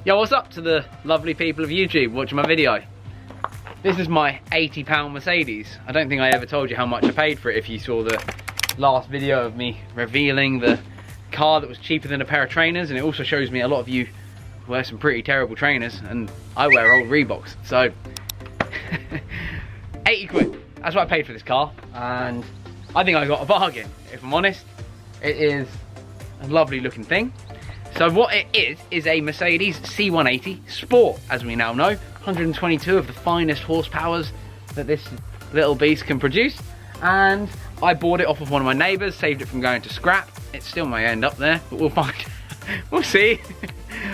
Yo, what's up to the lovely people of YouTube watching my video? This is my £80 Mercedes. I don't think I ever told you how much I paid for it if you saw the last video of me revealing the car that was cheaper than a pair of trainers, and it also shows me a lot of you wear some pretty terrible trainers and I wear old Reeboks. So 80 quid, that's what I paid for this car, and I think I got a bargain, if I'm honest. It is a lovely looking thing. So what it is a Mercedes C180 Sport, as we now know. 122 of the finest horsepowers that this little beast can produce. And I bought it off of one of my neighbours, saved it from going to scrap. It still may end up there, but we'll find, we'll see.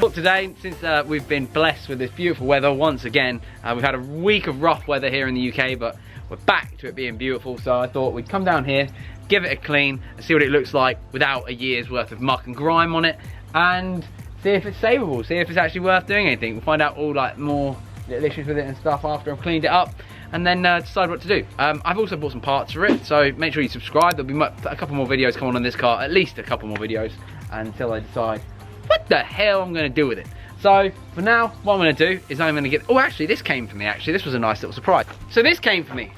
But today, since we've been blessed with this beautiful weather once again, we've had a week of rough weather here in the UK, but we're back to it being beautiful. So I thought we'd come down here, give it a clean, and see what it looks like without a year's worth of muck and grime on it, and see if it's savable, see if it's actually worth doing anything. We'll find out all like more little issues with it and stuff after I've cleaned it up, and then decide what to do. I've also bought some parts for it, so make sure you subscribe. There'll be a couple more videos coming on this car, at least a couple more videos, until I decide what the hell I'm gonna do with it. So for now, what I'm gonna do is I'm gonna get, oh actually this came for me actually, this was a nice little surprise. So this came for me.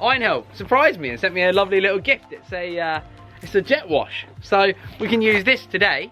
Einhell surprised me and sent me a lovely little gift. It's a jet wash. So we can use this today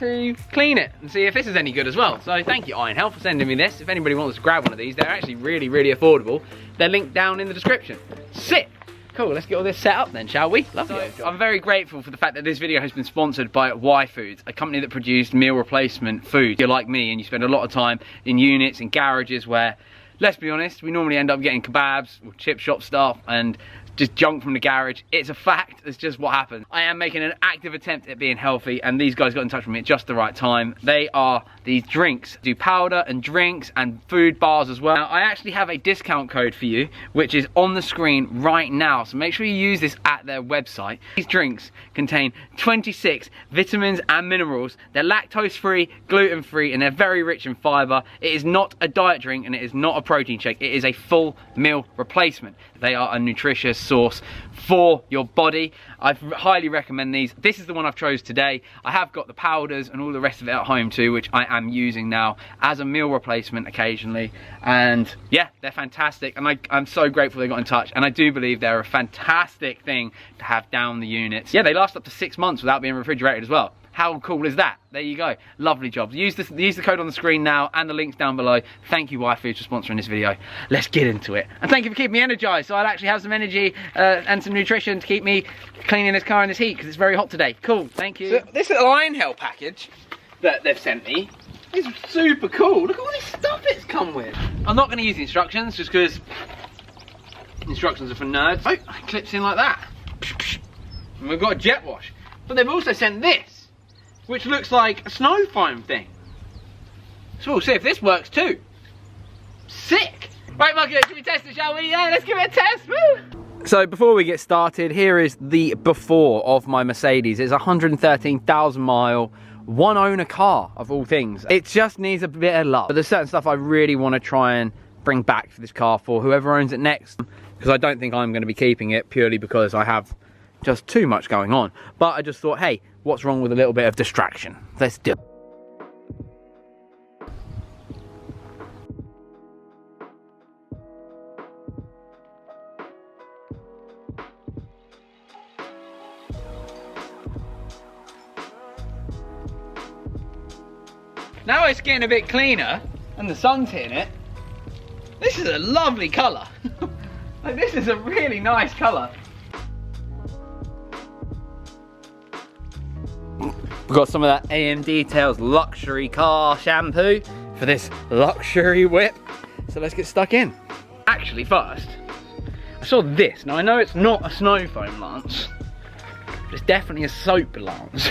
to clean it and see if this is any good as well. So thank you Einhell for sending me this. If anybody wants to grab one of these, they're actually really, really affordable. They're linked down in the description. Sick. Cool, let's get all this set up then, shall we? Lovely. So, I'm very grateful for the fact that this video has been sponsored by Y Foods, a company that produced meal replacement food. You're like me and you spend a lot of time in units, in garages where, let's be honest, we normally end up getting kebabs or chip shop stuff and just junk from the garage. It's a fact, it's just what happens. I am making an active attempt at being healthy, and these guys got in touch with me at just the right time. They are these drinks, do powder and drinks and food bars as well. Now, I actually have a discount code for you, which is on the screen right now, so make sure you use this at their website. These drinks contain 26 vitamins and minerals. They're lactose free, gluten free, and they're very rich in fiber. It is not a diet drink and it is not a protein shake. It is a full meal replacement. They are a nutritious source for your body. I highly recommend these. This is the one I've chose today. I have got the powders and all the rest of it at home too, which I am using now as a meal replacement occasionally. And yeah, they're fantastic, and I'm so grateful they got in touch, and I do believe they're a fantastic thing to have down the units. Yeah, they last up to 6 months without being refrigerated as well. How cool is that? There you go. Lovely job. Use the code on the screen now and the links down below. Thank you Y Foods for sponsoring this video. Let's get into it. And thank you for keeping me energized, so I'll actually have some energy and some nutrition to keep me cleaning this car in this heat, because it's very hot today. Cool, thank you. So this little Einhell package that they've sent me is super cool. Look at all this stuff it's come with. I'm not going to use the instructions just because instructions are for nerds. Oh, it clips in like that. And we've got a jet wash. But they've also sent this, which looks like a snow foam thing. So we'll see if this works too. Sick! Right, Monky, should we test it, shall we? Yeah, let's give it a test, woo! So before we get started, here is the before of my Mercedes. It's a 113,000 mile, one owner car of all things. It just needs a bit of love. But there's certain stuff I really want to try and bring back for this car for whoever owns it next, because I don't think I'm going to be keeping it purely because I have just too much going on. But I just thought, hey, what's wrong with a little bit of distraction? Let's do it. Now it's getting a bit cleaner and the sun's hitting it. This is a lovely colour. Like, this is a really nice colour. We've got some of that AM Details luxury car shampoo for this luxury whip. So let's get stuck in. Actually, first, I saw this. Now I know it's not a snow foam lance, but it's definitely a soap lance.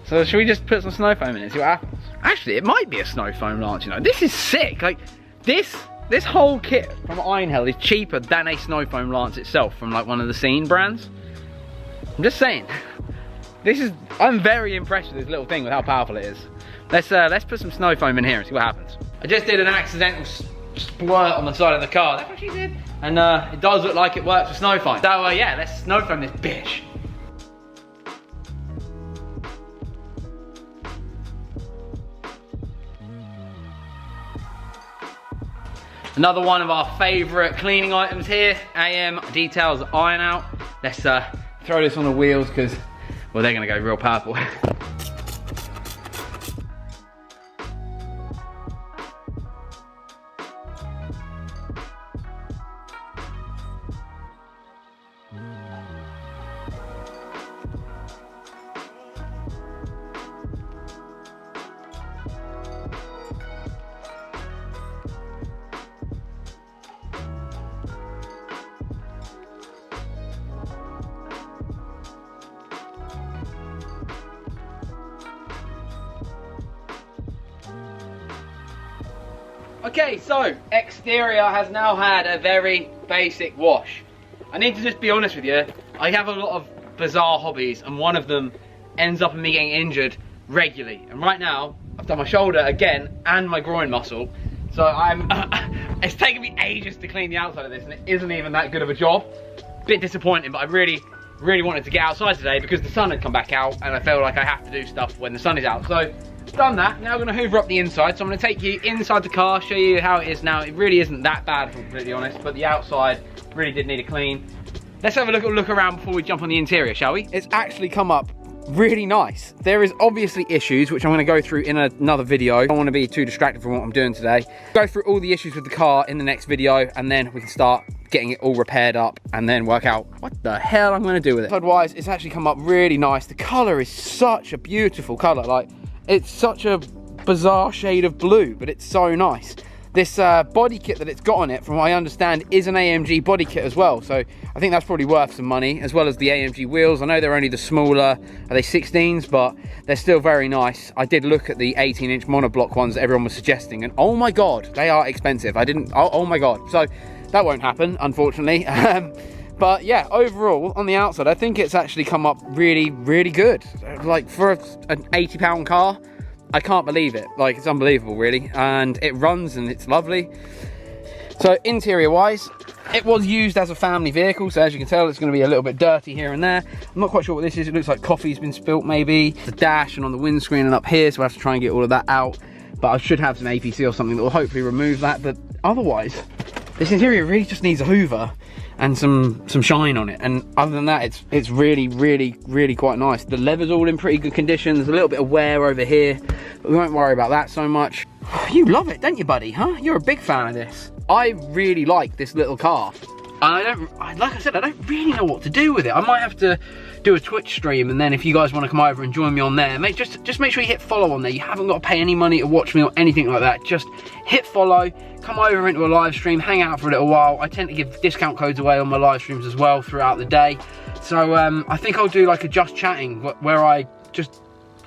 So should we just put some snow foam in it and see what happens? Actually, it might be a snow foam lance, you know. This is sick. Like, this whole kit from Einhell is cheaper than a snow foam lance itself from like one of the Scene brands. I'm just saying. I'm very impressed with this little thing, with how powerful it is. Let's put some snow foam in here and see what happens. I just did an accidental squirt on the side of the car. That's what she did. And it does look like it works with snow foam. So yeah, let's snow foam this bitch. Another one of our favourite cleaning items here, AM Details Iron Out. Let's throw this on the wheels because, well, they're going to go real purple. Okay, so exterior has now had a very basic wash. I need to just be honest with you, I have a lot of bizarre hobbies and one of them ends up in me getting injured regularly. And right now, I've done my shoulder again and my groin muscle. So it's taken me ages to clean the outside of this and it isn't even that good of a job. Bit disappointing, but I really wanted to get outside today because the sun had come back out and I felt like I have to do stuff when the sun is out. So done that. Now I'm going to hoover up the inside, so I'm going to take you inside the car, show you how it is now. It really isn't that bad, if I'm completely honest, but the outside really did need a clean. Let's have a look around before we jump on the interior, shall we? It's actually come up really nice. There is obviously issues, which I'm going to go through in another video. I don't want to be too distracted from what I'm doing today. Go through all the issues with the car in the next video, and then we can start getting it all repaired up and then work out what the hell I'm going to do with it. Otherwise, it's actually come up really nice. The colour is such a beautiful colour. Like, it's such a bizarre shade of blue, but it's so nice. This body kit that it's got on it, from what I understand, is an AMG body kit as well. So I think that's probably worth some money, as well as the AMG wheels. I know they're only the smaller, are they 16s, but they're still very nice. I did look at the 18-inch monoblock ones that everyone was suggesting, and oh my God, they are expensive. Oh my God. So that won't happen, unfortunately. But yeah, overall, on the outside, I think it's actually come up really good. Like, for an £80 car, I can't believe it. Like, it's unbelievable, really. And it runs and it's lovely. So, interior-wise, it was used as a family vehicle. So, as you can tell, it's going to be a little bit dirty here and there. I'm not quite sure what this is. It looks like coffee's been spilt, maybe. The dash and on the windscreen and up here. So, I have to try and get all of that out. But I should have some APC or something that will hopefully remove that. But otherwise, this interior really just needs a hoover and some shine on it, and other than that, it's really quite nice. The leather's all in pretty good condition. There's a little bit of wear over here, but we won't worry about that so much. You love it, don't you, buddy? Huh? You're a big fan of this. I really like this little car, and like I said, I don't really know what to do with it. I might have to do a Twitch stream, and then if you guys want to come over and join me on there, just make sure you hit follow on there. You haven't got to pay any money to watch me or anything like that. Just hit follow, come over into a live stream, hang out for a little while. I tend to give discount codes away on my live streams as well throughout the day. So I think I'll do like a just chatting where I just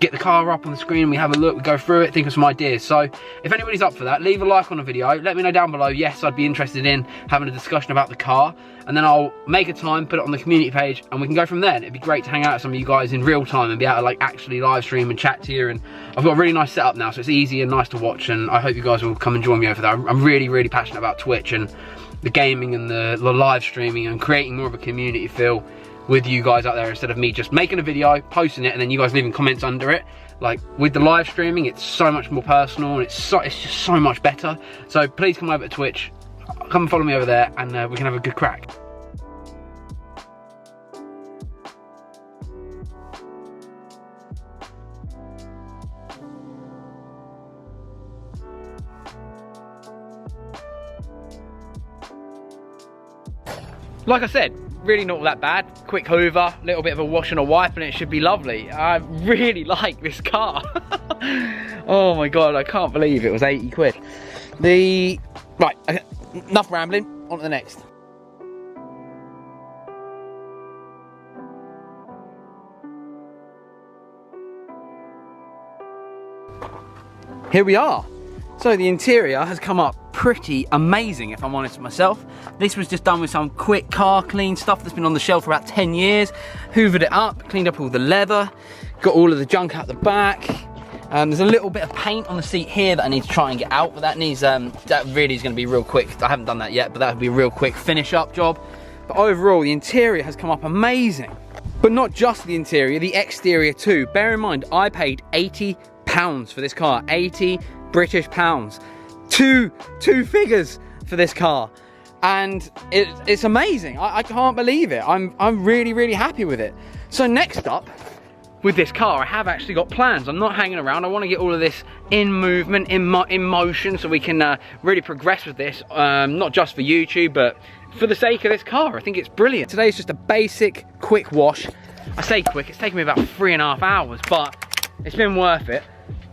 get the car up on the screen, we have a look, we go through it, think of some ideas. So if anybody's up for that, leave a like on the video, let me know down below. Yes, I'd be interested in having a discussion about the car, and then I'll make a time, put it on the community page, and we can go from there. And it'd be great to hang out with some of you guys in real time and be able to like actually live stream and chat to you. And I've got a really nice setup now, so it's easy and nice to watch, and I hope you guys will come and join me over there. I'm really passionate about Twitch and the gaming and the live streaming and creating more of a community feel with you guys out there, instead of me just making a video, posting it, and then you guys leaving comments under it. Like with the live streaming, it's so much more personal, and it's just so much better. So please come over to Twitch, come and follow me over there, and we can have a good crack. Like I said, really not that bad. Quick hoover, little bit of a wash and a wipe, and it should be lovely. I really like this car. Oh my god, I can't believe it was 80 quid. Right, okay, enough rambling, on to the next. Here we are. So the interior has come up pretty amazing, if I'm honest with myself. This was just done with some quick car clean stuff that's been on the shelf for about 10 years. Hoovered it up, cleaned up all the leather, got all of the junk out the back. There's a little bit of paint on the seat here that I need to try and get out, but that needs, that really is going to be real quick. I haven't done that yet, but that would be a real quick finish up job. But overall, the interior has come up amazing. But not just the interior, the exterior too. Bear in mind, I paid £80 for this car, 80 British pounds. Two figures. for this car. And it's amazing. I can't believe it. I'm really, really happy with it. So next up, with this car, I have actually got plans. I'm not hanging around. I want to get all of this in movement, in motion, so we can really progress with this, not just for YouTube, but for the sake of this car. I think it's brilliant. Today's just a basic, quick wash. I say quick, it's taken me about 3.5 hours, but it's been worth it.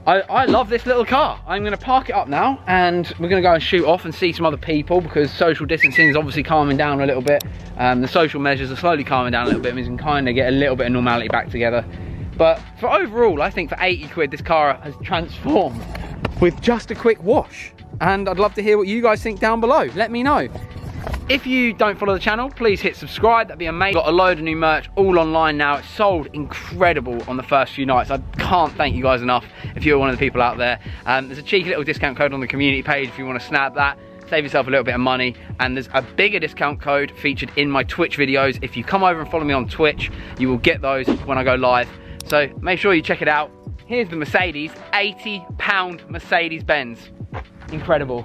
I love this little car. I'm going to park it up now, and we're going to go and shoot off and see some other people, because social distancing is obviously calming down a little bit. The social measures are slowly calming down a little bit, and we can kind of get a little bit of normality back together. But for overall, I think for 80 quid, this car has transformed with just a quick wash. And I'd love to hear what you guys think down below. Let me know. If you don't follow the channel, please hit subscribe. That'd be amazing. Got a load of new merch all online now. It's sold incredible on the first few nights. I can't thank you guys enough if you're one of the people out there. There's a cheeky little discount code on the community page if you want to snap that. Save yourself a little bit of money, and there's a bigger discount code featured in my Twitch videos. If you come over and follow me on Twitch, you will get those when I go live. So make sure you check it out. Here's the Mercedes, £80 Mercedes Benz. Incredible.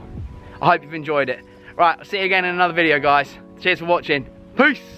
I hope you've enjoyed it. Right, I'll see you again in another video, guys. Cheers for watching. Peace.